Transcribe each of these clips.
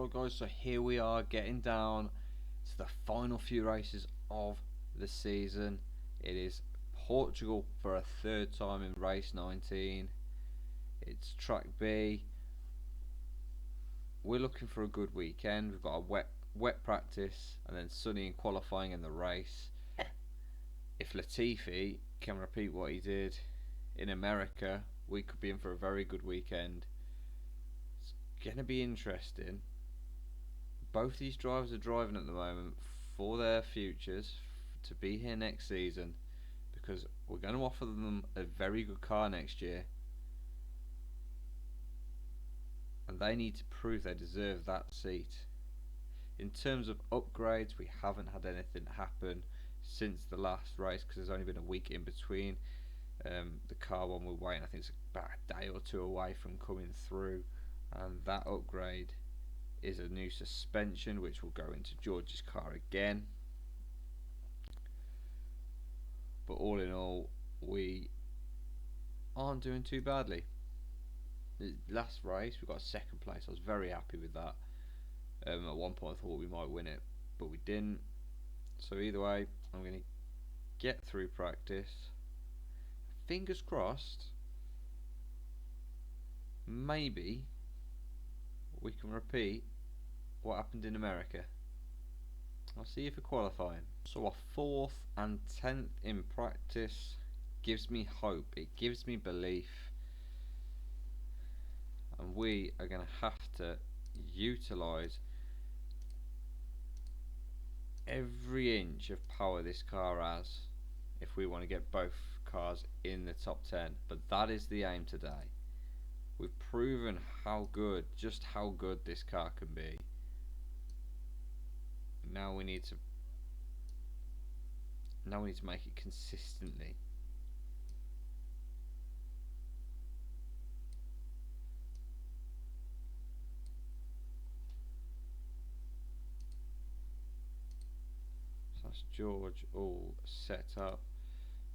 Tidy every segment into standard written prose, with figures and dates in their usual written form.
Right guys, so here we are getting down to the final few races of the season. It is Portugal for a third time in race 19. It's track B. We're looking for a good weekend. We've got a wet practice and then sunny in qualifying in the race. If Latifi can repeat what he did in America, we could be in for a very good weekend. It's going to be interesting. Both these drivers are driving at the moment for their futures to be here next season, because we're going to offer them a very good car next year, and they need to prove they deserve that seat. In terms of upgrades, we haven't had anything happen since the last race because there's only been a week in between. The car one we're waiting, I think it's about a day or two away from coming through, and that upgrade is a new suspension which will go into George's car again. But all in all, we aren't doing too badly. The last race we got second place. I was very happy with that. At one point I thought we might win it, but we didn't. So either way, I'm going to get through practice. Fingers crossed, maybe we can repeat what happened in America. I'll see you for qualifying. So a 4th and 10th in practice gives me hope, it gives me belief, and we are going to have to utilise every inch of power this car has if we want to get both cars in the top 10. But that is the aim today. We've proven just how good this car can be. Now we need to make it consistently. So that's George all set up.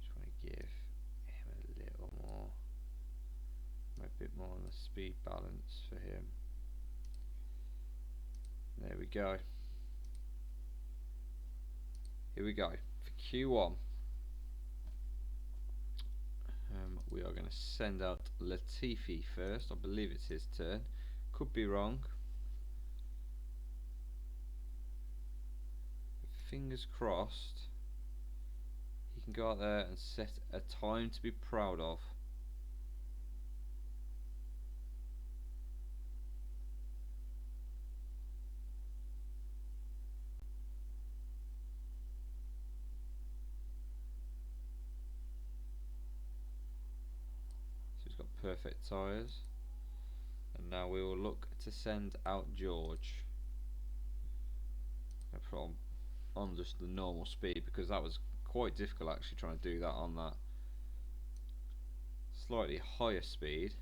Just want to give him a little more, a bit more on the speed balance for him. There we go. Here we go for Q1. We are going to send out Latifi first. I believe it's his turn. Could be wrong. Fingers crossed he can go out there and set a time to be proud of. Perfect tyres, and now we will look to send out George. I put on just the normal speed because that was quite difficult actually trying to do that on that slightly higher speed.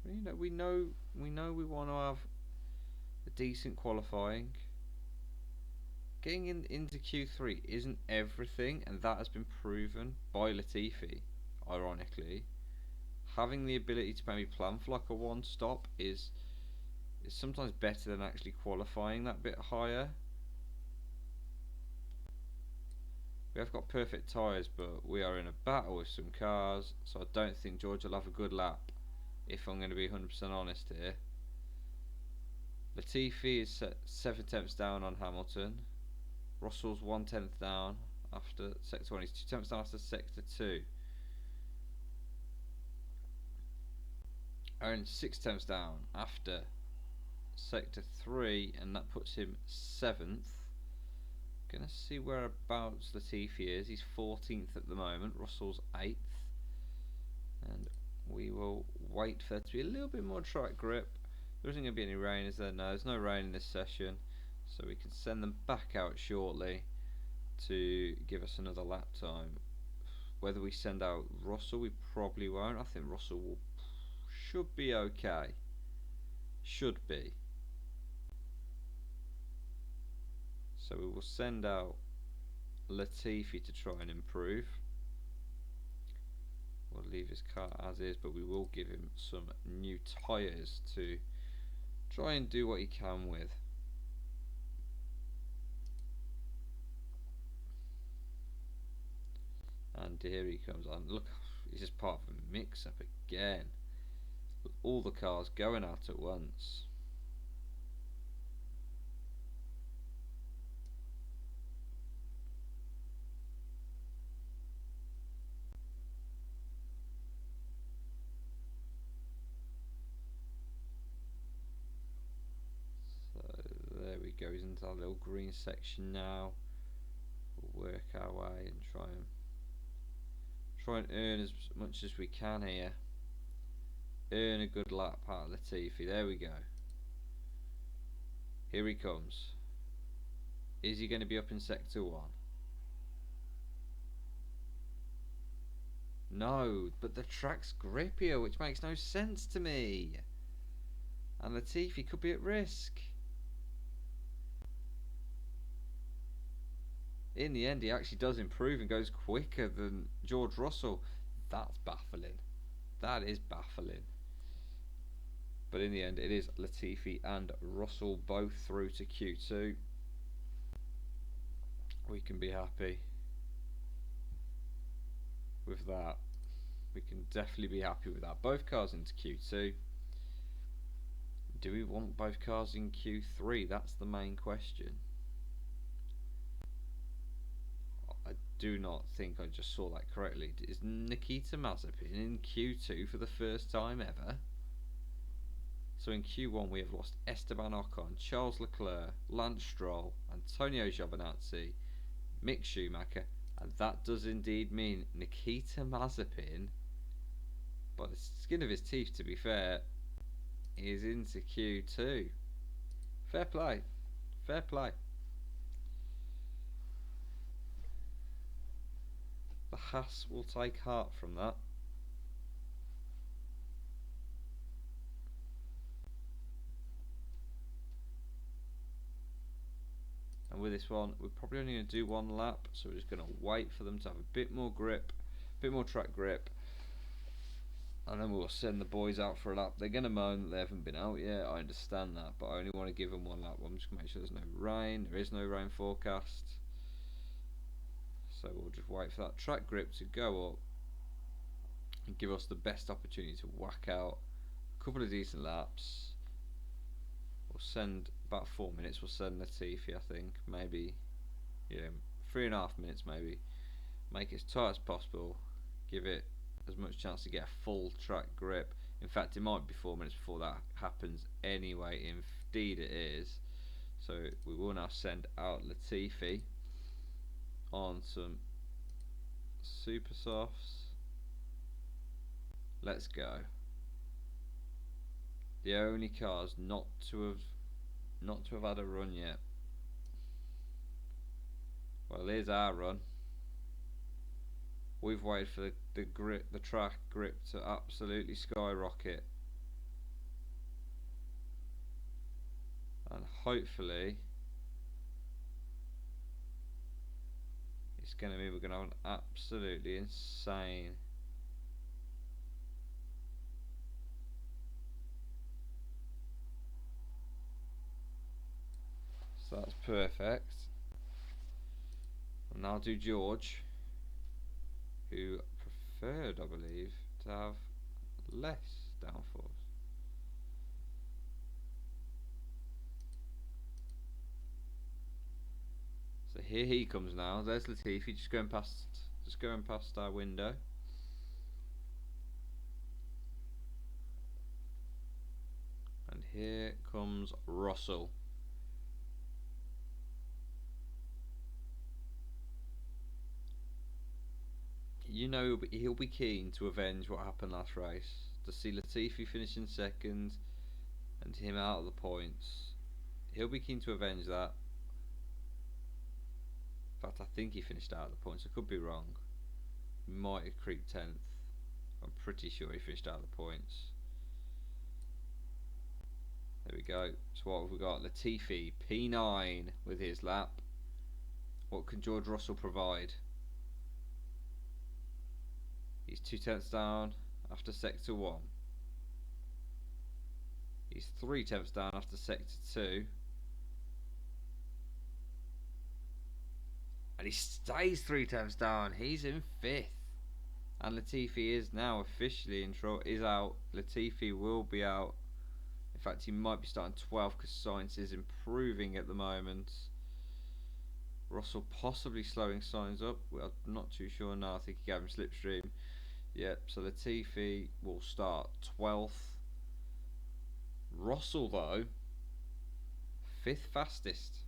You know, we know we want to have a decent qualifying. Getting into Q3 isn't everything, and that has been proven by Latifi, ironically. Having the ability to maybe plan for like a one stop is sometimes better than actually qualifying that bit higher. We have got perfect tyres, but we are in a battle with some cars, so I don't think George will have a good lap, if I'm going to be 100% honest here. Latifi is 7 tenths down on Hamilton. Russell's 1/10 down after sector 1. He's 2 tenths down after sector 2. Aaron's 6 tenths down after sector 3, and that puts him 7th. Gonna see whereabouts Latifi is. He's 14th at the moment. Russell's 8th, and we will wait for there to be a little bit more track grip. There isn't going to be any rain, is there? No, there's no rain in this session. So we can send them back out shortly to give us another lap time. Whether we send out Russell, we probably won't. I think Russell should be okay. Should be. So we will send out Latifi to try and improve. We'll leave his car as is, but we will give him some new tyres to try and do what he can with. And here he comes on. Look, he's just part of a mix-up again. All the cars going out at once. So there we go. He's into our little green section now. We'll work our way and try and earn as much as we can here. Earn a good lap out of Latifi. There we go. Here he comes. Is he going to be up in sector 1? No, but the track's grippier, which makes no sense to me. And Latifi could be at risk. In the end, he actually does improve and goes quicker than George Russell. That's baffling. That is baffling. But in the end, it is Latifi and Russell both through to Q2. We can be happy with that. We can definitely be happy with that. Both cars into Q2. Do we want both cars in Q3? That's the main question. I do not think I just saw that correctly. Is Nikita Mazepin in Q2 for the first time ever? So in Q1 we have lost Esteban Ocon, Charles Leclerc, Lance Stroll, Antonio Giovinazzi, Mick Schumacher, and that does indeed mean Nikita Mazepin, by the skin of his teeth to be fair, is into Q2. Fair play. Fair play. The Haas will take heart from that. And with this one, we're probably only going to do one lap, so we're just going to wait for them to have a bit more grip, a bit more track grip, and then we'll send the boys out for a lap. They're going to moan that they haven't been out yet, I understand that, but I only want to give them one lap. I'm just going to make sure there's no rain. There is no rain forecast, so we'll just wait for that track grip to go up and give us the best opportunity to whack out a couple of decent laps. We'll send about 4 minutes. We'll send Latifi, I think, maybe, 3.5 minutes, maybe. Make it as tight as possible. Give it as much chance to get a full track grip. In fact, it might be 4 minutes before that happens anyway. Indeed, it is. So we will now send out Latifi on some super softs. Let's go. The only cars not to have had a run yet. Well, here's our run. We've waited for the track grip to absolutely skyrocket, and hopefully it's going to mean we're going to have an absolutely insane so that's perfect. And now do George, who preferred, I believe, to have less downforce. So here he comes now. There's Latifi just going past our window. And here comes Russell. You know he'll be keen to avenge what happened last race. To see Latifi finishing second and him out of the points. He'll be keen to avenge that. In fact, I think he finished out of the points. I could be wrong. He might have creeped 10th. I'm pretty sure he finished out of the points. There we go. So what have we got? Latifi, P9 with his lap. What can George Russell provide? He's 2/10 down after sector 1. He's 3/10 down after sector 2. And he stays 3/10 down. He's in 5th. And Latifi is now officially in trouble. Is out. Latifi will be out. In fact, he might be starting 12th because Sainz is improving at the moment. Russell possibly slowing Sainz up. Well, I'm not too sure now. I think he gave him slipstream. Yep, so Latifi will start 12th. Russell, though, 5th fastest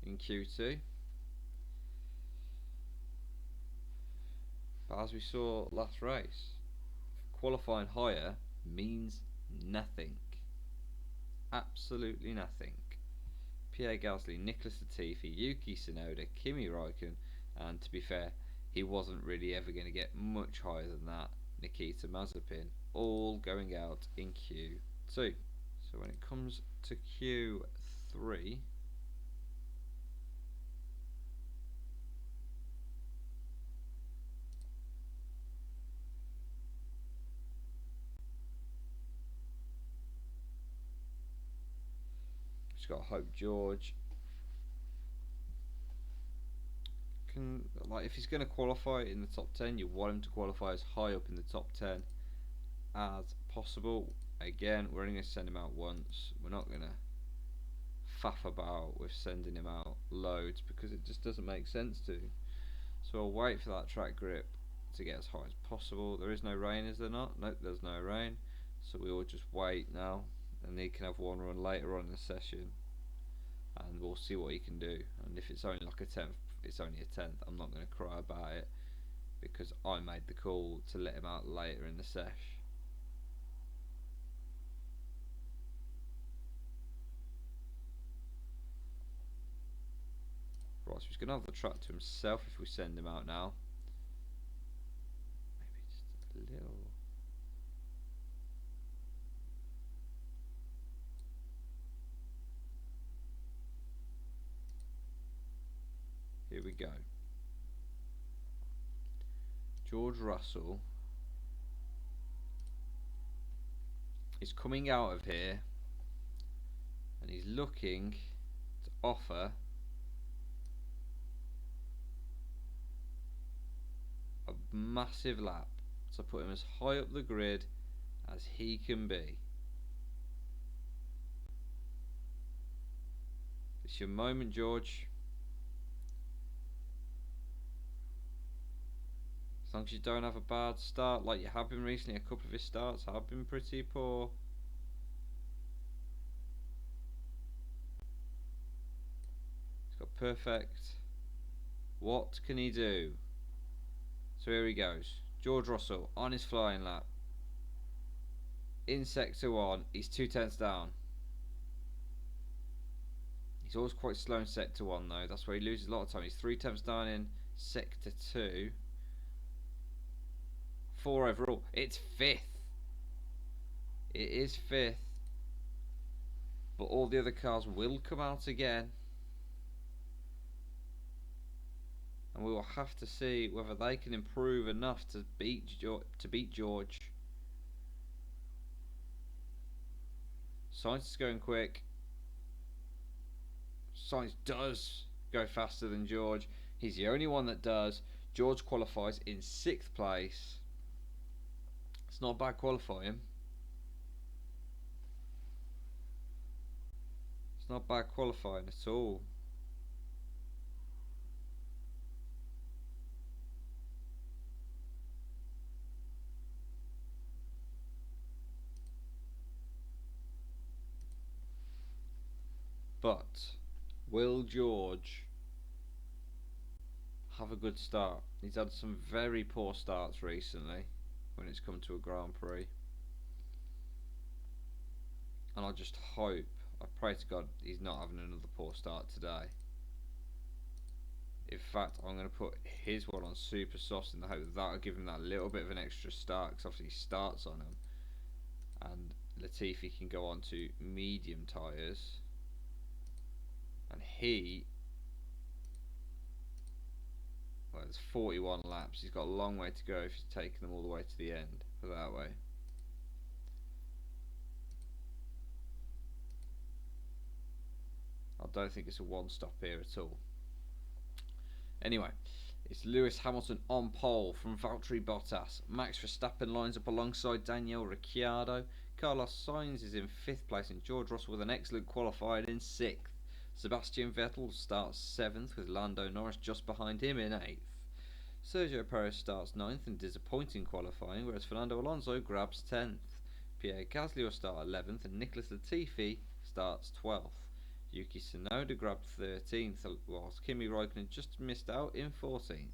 in Q2. But as we saw last race, qualifying higher means nothing. Absolutely nothing. Pierre Gasly, Nicholas Latifi, Yuki Tsunoda, Kimi Räikkönen, and to be fair, he wasn't really ever going to get much higher than that. Nikita Mazepin, all going out in Q2. So when it comes to Q3, just got to hope George can, like, if he's going to qualify in the top 10, you want him to qualify as high up in the top 10 as possible. Again, we're only going to send him out once. We're not going to faff about with sending him out loads because it just doesn't make sense to. So I'll wait for that track grip to get as high as possible. There is no rain, is there not? Nope, there's no rain. So we will just wait now, and he can have one run later on in the session, and we'll see what he can do. And if it's only like a 10th, it's only a 10th. I'm not going to cry about it because I made the call to let him out later in the sesh. Right, so he's going to have the track to himself if we send him out now. Maybe just a little. Here we go. George Russell is coming out of here and he's looking to offer a massive lap to put him as high up the grid as he can be. It's your moment, George. As long as you don't have a bad start like you have been recently. A couple of his starts have been pretty poor. He's got perfect. What can he do? So here he goes. George Russell on his flying lap. In sector 1, he's 2/10 down. He's always quite slow in sector 1 though. That's where he loses a lot of time. He's 3/10 down in sector 2. 4 overall. It's 5th. It is 5th. But all the other cars will come out again. And we will have to see whether they can improve enough to beat George. Sainz is going quick. Sainz does go faster than George. He's the only one that does. George qualifies in 6th place. It's not bad qualifying. It's not bad qualifying at all. But will George have a good start? He's had some very poor starts recently when it's come to a Grand Prix. And I just hope, I pray to God he's not having another poor start today. In fact, I'm going to put his one on super soft in the hope that that'll give him that little bit of an extra start, because obviously he starts on him. And Latifi can go on to medium tyres. And he, Well, there's 41 laps. He's got a long way to go if he's taking them all the way to the end. Put it that way. I don't think it's a one-stop here at all. Anyway, it's Lewis Hamilton on pole from Valtteri Bottas. Max Verstappen lines up alongside Daniel Ricciardo. Carlos Sainz is in 5th place and George Russell with an excellent qualifying in 6th. Sebastian Vettel starts 7th with Lando Norris just behind him in 8th. Sergio Perez starts 9th in disappointing qualifying, whereas Fernando Alonso grabs 10th. Pierre Gasly will start 11th and Nicholas Latifi starts 12th. Yuki Tsunoda grabbed 13th, whilst Kimi Raikkonen just missed out in 14th.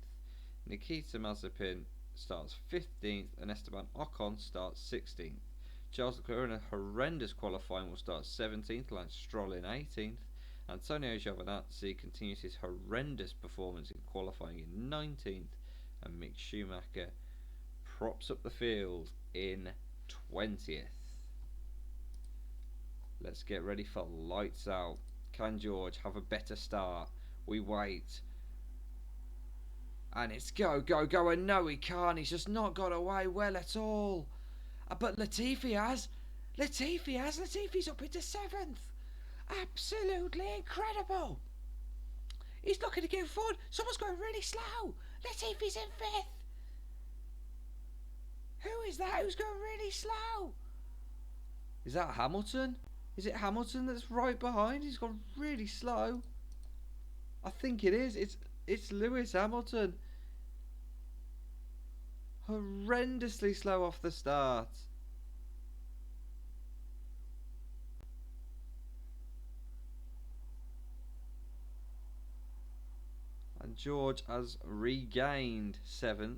Nikita Mazepin starts 15th and Esteban Ocon starts 16th. Charles Leclerc in a horrendous qualifying will start 17th, Lance Stroll in 18th. Antonio Giovinazzi continues his horrendous performance in qualifying in 19th, and Mick Schumacher props up the field in 20th. Let's get ready for lights out. Can George have a better start? We wait. And it's go, go, go, and no he can't. He's just not got away well at all. But Latifi has. Latifi's up into 7th. Absolutely incredible. He's looking to get forward. Someone's going really slow. Latifi's in 5th. Who is that who's going really slow? Is that Hamilton? Is it Hamilton that's right behind? He's gone really slow. I think it is. It's Lewis Hamilton. Horrendously slow off the start. And George has regained 7th.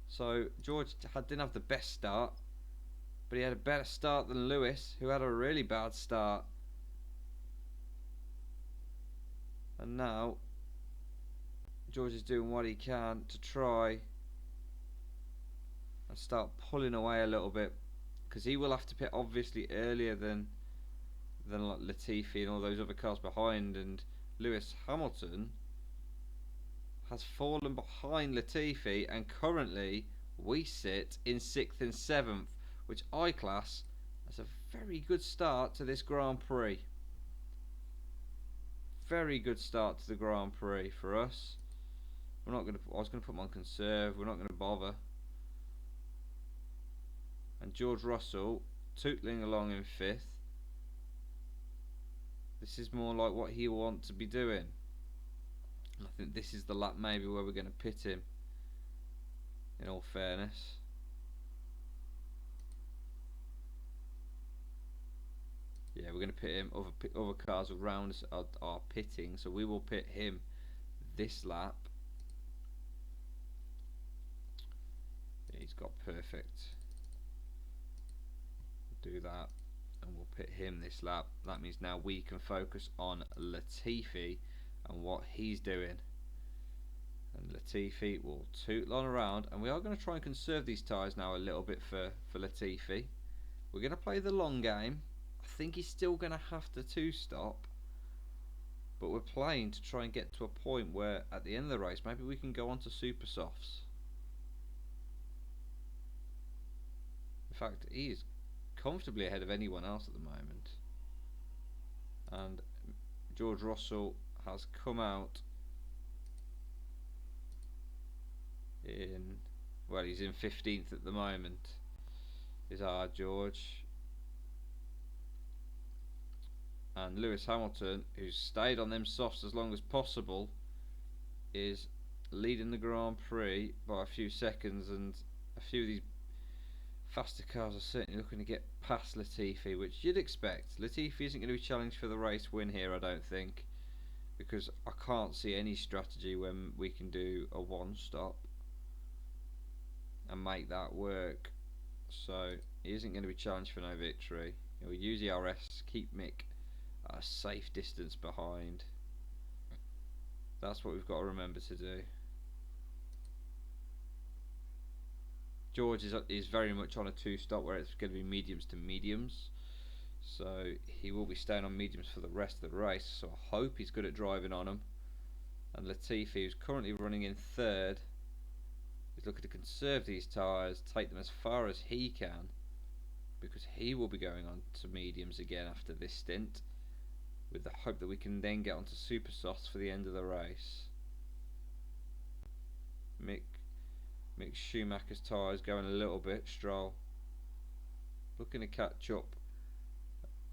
So George didn't have the best start, but he had a better start than Lewis, who had a really bad start. And now George is doing what he can to try and start pulling away a little bit, because he will have to pit obviously earlier than like Latifi and all those other cars behind, and Lewis Hamilton has fallen behind Latifi, and currently we sit in 6th and 7th, which I class as a very good start to this Grand Prix. Very good start to the Grand Prix for us. We're not going to. I was going to put them on conserve. We're not going to bother. And George Russell tootling along in 5th. This is more like what he wants to be doing. And I think this is the lap maybe where we're going to pit him, in all fairness. Yeah, we're going to pit him. Other cars around us are pitting, so we will pit him this lap. Yeah, he's got perfect. Do that, and we'll pit him this lap. That means now we can focus on Latifi and what he's doing. And Latifi will tootle on around, and we are going to try and conserve these tyres now a little bit for Latifi. We're going to play the long game. I think he's still going to have to two-stop, but we're playing to try and get to a point where at the end of the race maybe we can go on to super softs. In fact, he is comfortably ahead of anyone else at the moment, and George Russell has come out in, well, he's in 15th at the moment, is our George. And Lewis Hamilton, who's stayed on them softs as long as possible, is leading the Grand Prix by a few seconds, and a few of these faster cars are certainly looking to get past Latifi, which you'd expect. Latifi isn't going to be challenged for the race win here, I don't think, because I can't see any strategy when we can do a one-stop and make that work. So he isn't going to be challenged for no victory. He'll use ERS, keep Mick at a safe distance behind. That's what we've got to remember to do. George is very much on a two-stop where it's going to be mediums to mediums, so he will be staying on mediums for the rest of the race, so I hope he's good at driving on them. And Latifi, who's currently running in third, is looking to conserve these tyres, take them as far as he can, because he will be going on to mediums again after this stint, with the hope that we can then get onto super softs for the end of the race. Mick Schumacher's tyres going a little bit. Stroll looking to catch up,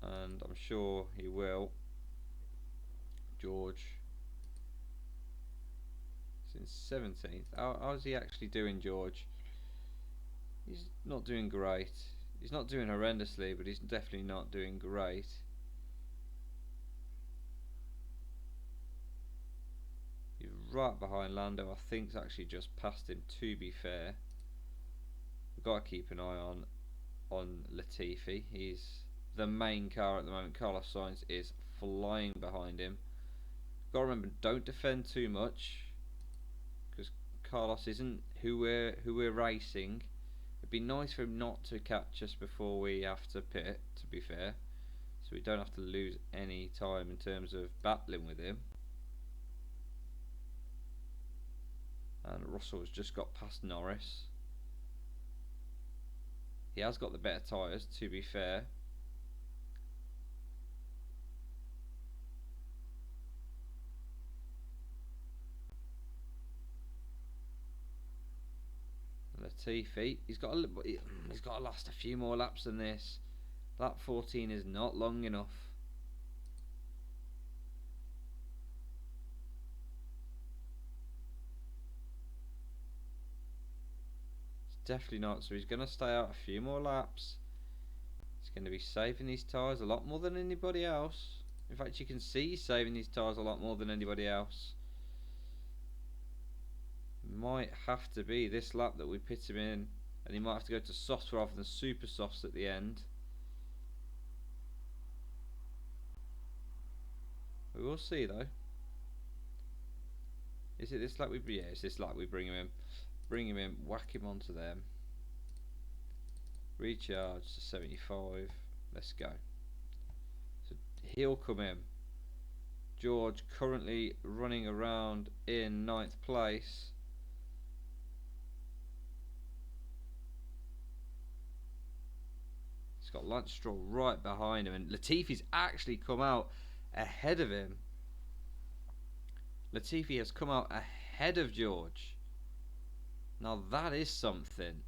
and I'm sure he will. George is in 17th. How's he actually doing, George? He's not doing great. He's not doing horrendously, but he's definitely not doing great. He's right behind Lando. I think he's actually just passed him, to be fair. We've got to keep an eye on Latifi. He's the main car at the moment. Carlos Sainz is flying behind him. Got to remember, don't defend too much, because Carlos isn't who we're racing. It'd be nice for him not to catch us before we have to pit, to be fair, so we don't have to lose any time in terms of battling with him. And Russell has just got past Norris. He has got the better tyres, to be fair. Latifi, he's got to last a few more laps than this. Lap 14 is not long enough. It's definitely not. So he's going to stay out a few more laps. He's going to be saving these tyres a lot more than anybody else. In fact, you can see he's saving these tyres a lot more than anybody else. Might have to be this lap that we pit him in, and he might have to go to softs rather than super softs at the end. We will see though. Is it this lap yeah, it's this lap we bring him in, whack him onto them, recharge to 75, let's go. So he'll come in. George currently running around in 9th place. He's got Lance Stroll right behind him, and Latifi's actually come out ahead of him. Latifi has come out ahead of George. Now that is something.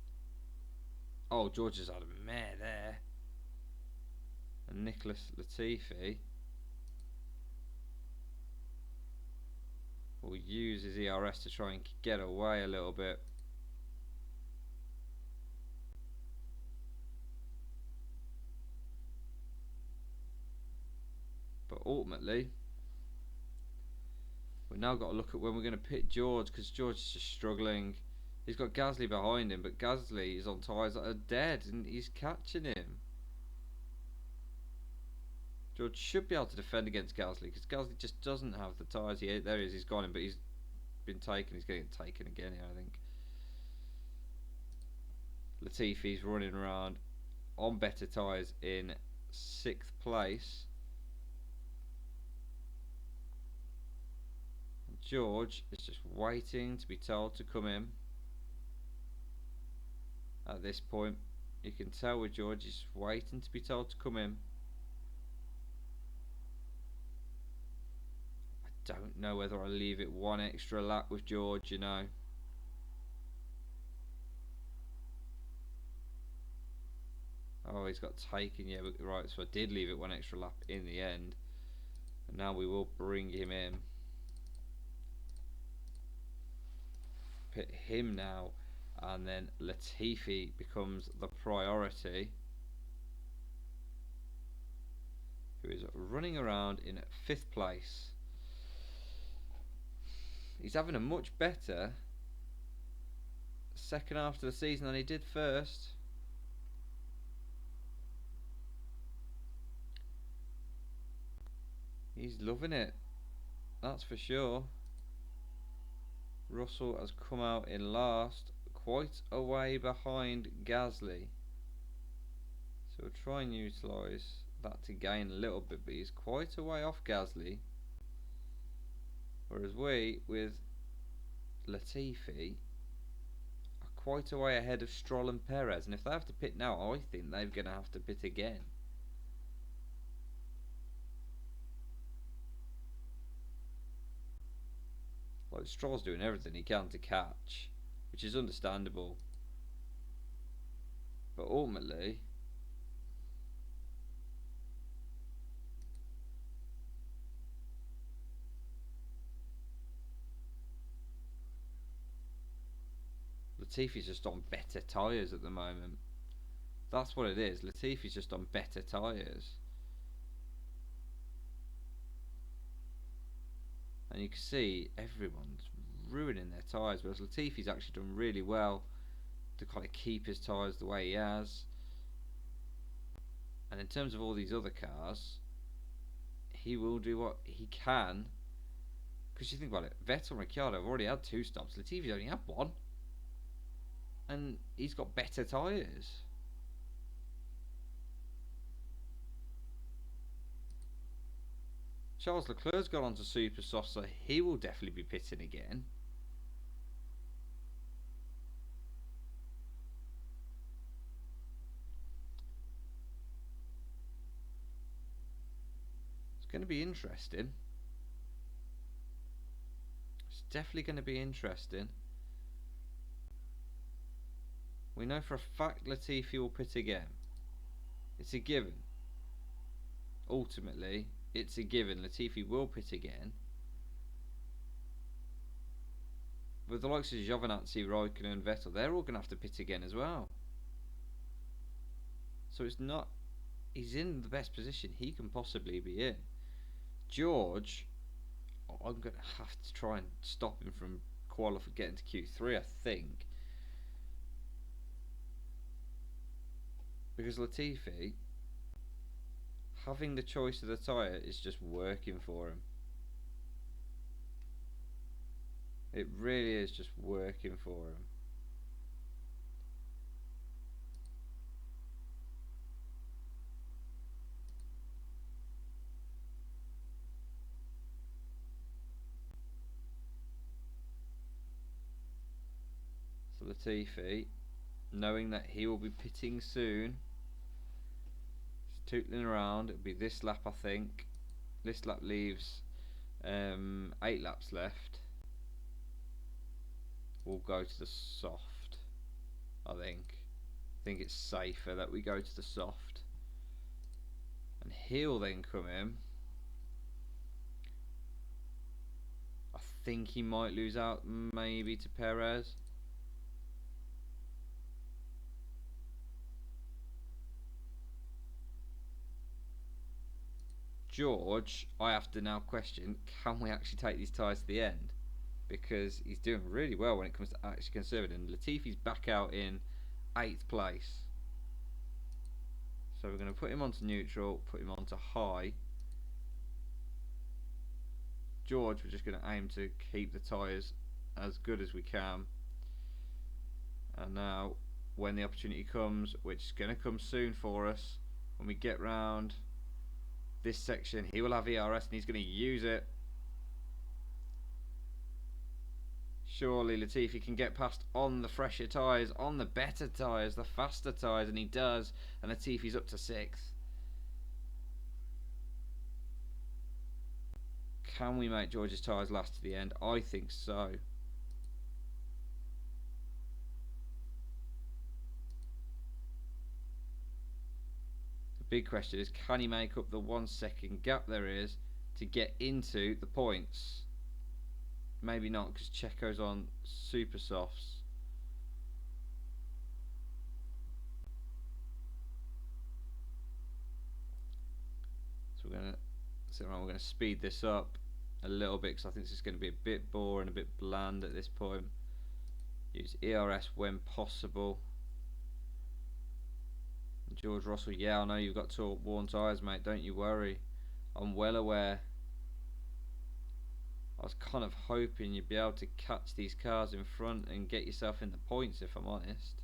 Oh, George has had a mare there. And Nicholas Latifi will use his ERS to try and get away a little bit. But ultimately, we've now got to look at when we're going to pit George, because George is just struggling. He's got Gasly behind him, but Gasly is on tyres that are dead, and he's catching him. George should be able to defend against Gasly, because Gasly just doesn't have the tyres. There he is, he's gone in, but he's been taken. He's getting taken again here, I think. Latifi's running around on better tyres in 6th place. George is just waiting to be told to come in. At this point, you can tell with George, he's waiting to be told to come in. I don't know whether I leave it one extra lap with George, you know. Oh, he's got taken, yeah, but right, so I did leave it one extra lap in the end. And now we will bring him in. Pit him now, and then Latifi becomes the priority, who is running around in 5th place. He's having a much better second half of the season than he did first. He's loving it, that's for sure. Russell has come out in last, quite a way behind Gasly. So we'll try and utilise that to gain a little bit, but he's quite a way off Gasly. Whereas we, with Latifi, are quite a way ahead of Stroll and Perez. And if they have to pit now, I think they're going to have to pit again. Like, Stroll's doing everything he can to catch, which is understandable. But ultimately, Latifi's just on better tyres at the moment. That's what it is. Latifi's just on better tyres. And you can see everyone's ruining their tyres, whereas Latifi's actually done really well to kind of keep his tyres the way he has. And in terms of all these other cars, he will do what he can. Because you think about it, Vettel and Ricciardo have already had 2 stops. Latifi's only had 1. And he's got better tyres. Charles Leclerc's gone on to super soft, so he will definitely be pitting again. It's going to be interesting. It's definitely going to be interesting. We know for a fact Latifi will pit again. It's a given. Ultimately, it's a given. Latifi will pit again. With the likes of Giovinazzi, Raikkonen and Vettel, they're all going to have to pit again as well. So it's not... He's in the best position he can possibly be in. George, I'm going to have to try and stop him from getting to Q3, I think. Because Latifi, having the choice of the tyre is just working for him. It really is just working for him. So Latifi, knowing that he will be pitting soon, tootling around. It'll be this lap, I think. This lap leaves 8 laps left. We'll go to the soft, I think. I think it's safer that we go to the soft. And he'll then come in. I think he might lose out maybe to Perez. George, I have to now question, can we actually take these tyres to the end? Because he's doing really well when it comes to actually conserving. And Latifi's back out in 8th place. So we're going to put him onto neutral, put him onto high. George, we're just going to aim to keep the tyres as good as we can. And now, when the opportunity comes, which is going to come soon for us, when we get round this section, he will have ERS and he's going to use it. Surely Latifi can get past on the fresher tyres, on the better tyres, the faster tyres, and he does. And Latifi's up to 6th. Can we make George's tyres last to the end? I think so. The big question is, can he make up the 1 second gap there is to get into the points? Maybe not, because Checo's on super softs. So we're going to speed this up a little bit, because I think this is going to be a bit boring, a bit bland at this point. Use ERS when possible. George Russell, yeah, I know you've got 2 worn tyres, mate, don't you worry. I'm well aware. I was kind of hoping you'd be able to catch these cars in front and get yourself in the points, if I'm honest.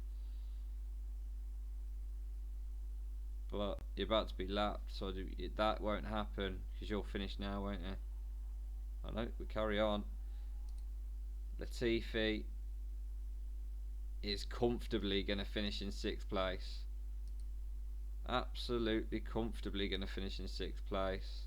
But you're about to be lapped, so that won't happen, because you'll finish now, won't you? I know, we carry on. Latifi is comfortably going to finish in 6th place. Absolutely comfortably going to finish in 6th place.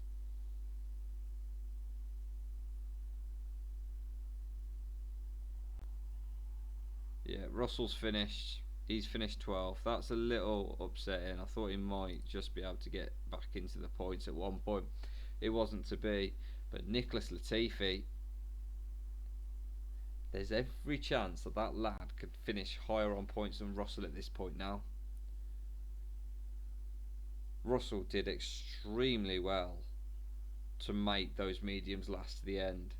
Yeah, Russell's finished. He's finished 12th. That's a little upsetting. I thought he might just be able to get back into the points at one point. It wasn't to be. But Nicholas Latifi, there's every chance that that lad could finish higher on points than Russell at this point now. Russell did extremely well to make those mediums last to the end.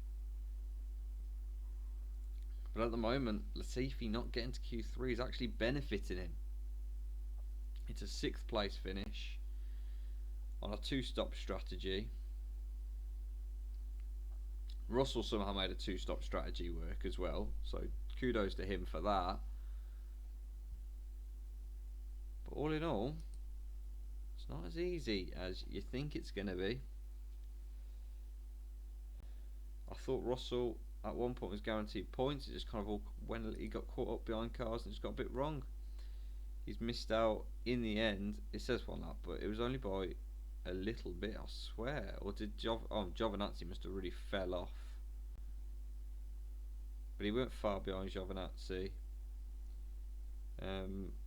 But at the moment, Latifi not getting to Q3 is actually benefiting him. It's a 6th place finish on a 2-stop strategy. Russell somehow made a 2-stop strategy work as well, so kudos to him for that. But all in all, it's not as easy as you think it's going to be. I thought Russell at one point was guaranteed points. It just kind of all, when he got caught up behind cars and just got a bit wrong. He's missed out in the end. It says 1 lap, but it was only by a little bit, I swear. Or did Giovinazzi must have really fell off. But he weren't far behind Giovinazzi.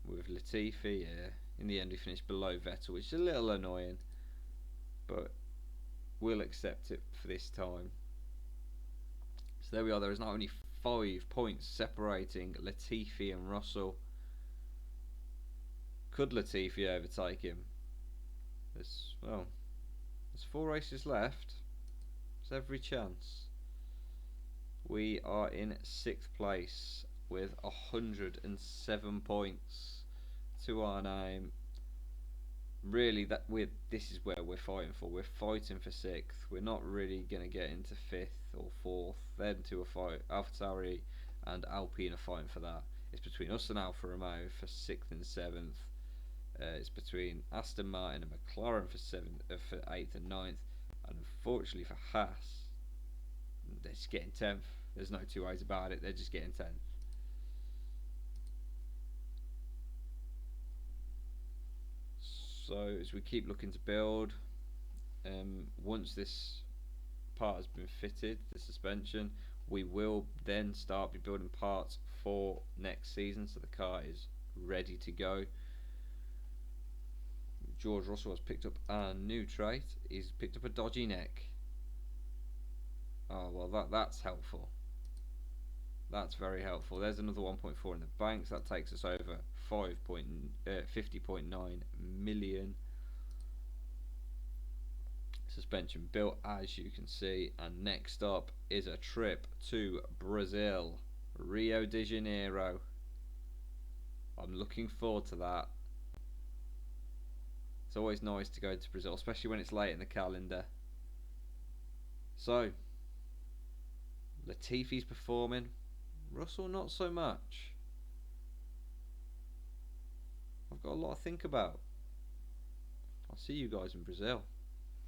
With Latifi, yeah. In the end, he finished below Vettel, which is a little annoying. But we'll accept it for this time. So there we are. There is now only 5 points separating Latifi and Russell. Could Latifi overtake him? There's 4 races left. There's every chance. We are in 6th place with 107 points to our name. Really, this is where we're fighting for. We're fighting for 6th. We're not really going to get into 5th or 4th. Then to a fight. AlphaTauri and Alpine are fighting for that. It's between us and Alfa Romeo for 6th and 7th. It's between Aston Martin and McLaren for 8th and 9th. And unfortunately for Haas, they're just getting 10th. There's no two ways about it. They're just getting 10th. So as we keep looking to build, once this part has been fitted, the suspension, we will then start building parts for next season, so the car is ready to go. George Russell has picked up a new trait. He's picked up a dodgy neck. Oh well, that's helpful. That's very helpful. There's another 1.4 in the bank, so that takes us over 50.9 million. Suspension built, as you can see, and next up is a trip to Brazil, Rio de Janeiro. I'm looking forward to that. It's always nice to go to Brazil, especially when it's late in the calendar. So, Latifi's performing, Russell not so much. I've got a lot to think about. I'll see you guys in Brazil.